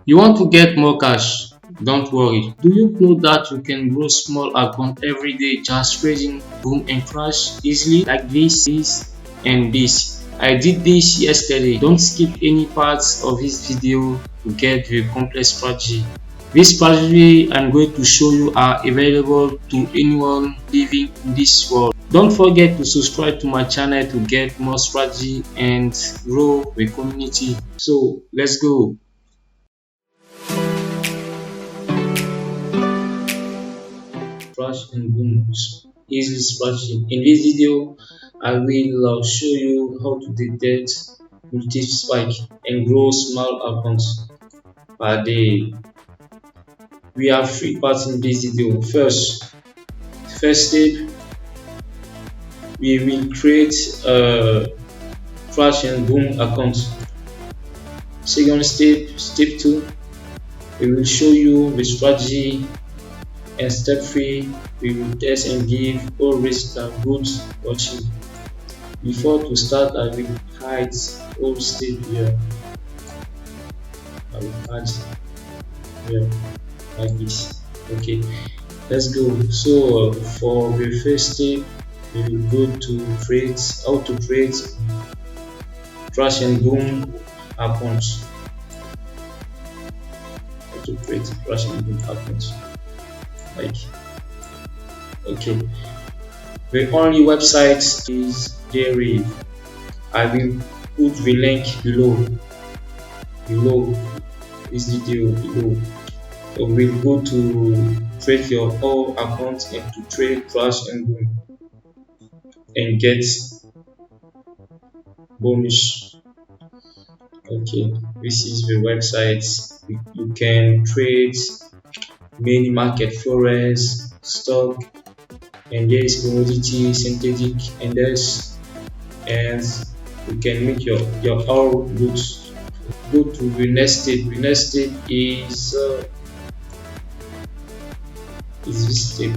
You want to get more cash? Don't worry. Do you know that you can grow small account every day just trading boom and crash easily like this and this? I did this yesterday. Don't skip any parts of this video to get the complex strategy. This strategy I'm going to show you are available to anyone living in this world. Don't forget to subscribe to my channel to get more strategy and grow the community. So let's go. Crash and booms easy strategy. In this video, I will show you how to detect multi spike and grow small accounts per day. We have three parts in this video. First step, we will create a crash and boom account. Second step 2, we will show you the strategy, and step 3, we will test and give all risks and good watching. Before to start, I will hide all step here. I will hide here like this. Okay, let's go. So for the first step, we will go to create how to create crash and boom accounts. How to create crash and boom accounts. Like, okay, the only website is Deriv. I will put the link below this video below. So we'll go to create your whole account and to trade crash and boom and get bonus. Okay, this is the website. You can trade many market, forex, stock, and there is commodity, synthetic index, and you can make your all goods. Go to the next step. The next step is this step.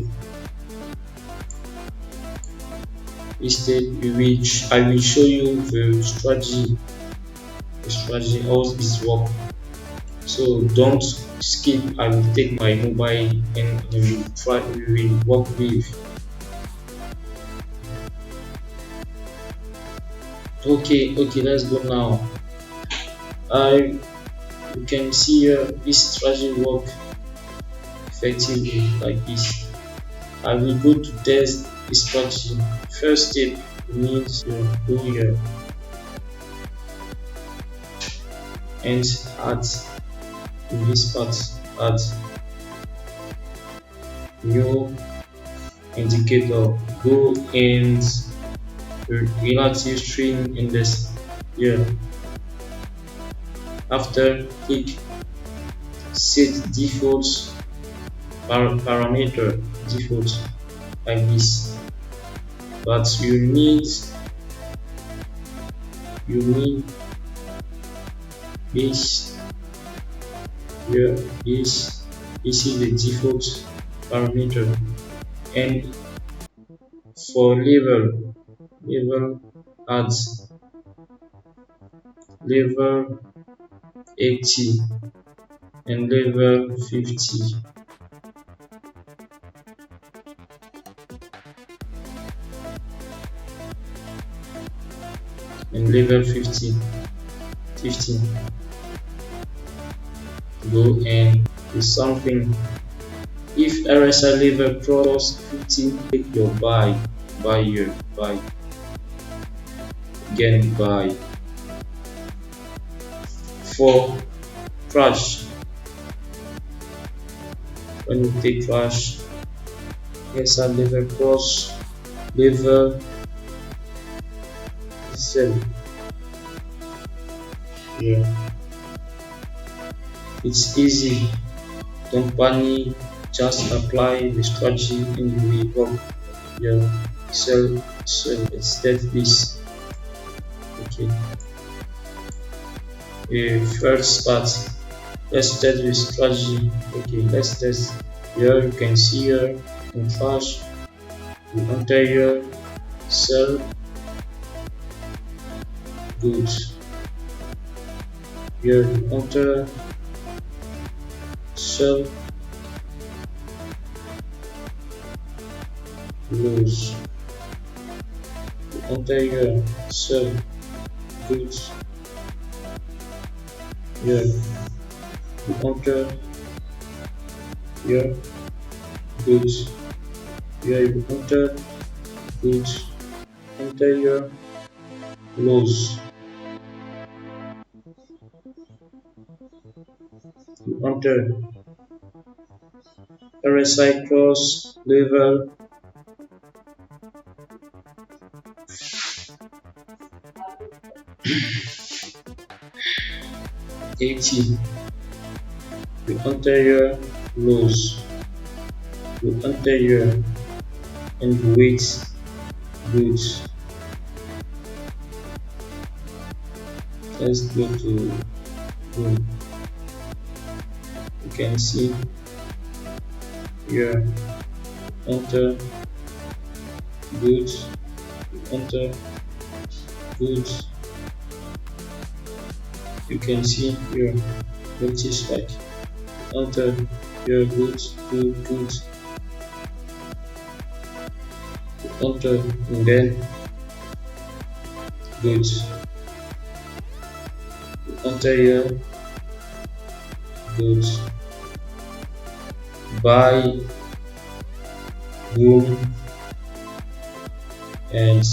This step, which I will show you the strategy how this work. So don't skip. I will take my mobile and we will work with. Okay, let's go now. You can see here this strategy work effectively like this. I will go to test this strategy. First step, you need to go here and add in this part, add new indicator. Go and relative string index here. After, click set default parameter default like this, but you need this here. This is the default parameter, and for level adds level 80 and level 50. And level 15. Go and do something. If RSI level cross 50, take your buy here, buy again, buy. For crash, when you take crash, RSI level cross level 7. Yeah, it's easy. Don't panic. Just apply the strategy and you will work. Yeah, sell instead this. Okay. First part, let's test the strategy. Okay, let's test. Here you can see here in crash, you enter here, sell, good. Here you enter sell, lose. You enter here, sell, goods, here. You enter here, goods, here. You enter goods, enter here, lose. You enter RSI cross level 80. You enter here, lose. You enter here and wait, good. Let's go to boom. You can see here, enter, good, enter, good. You can see here, notice like enter here, good, good, good. Enter and then good. Enter here, good. Buy, boom, and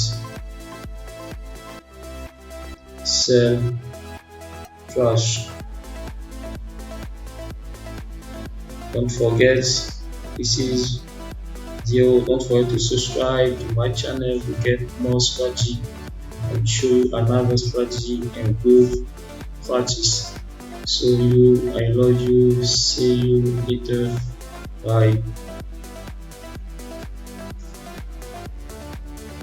sell, trash. Don't forget, this is video. Don't forget to subscribe to my channel to get more strategy. I'll show you another strategy and good practice. So I love you. See you later. Bye.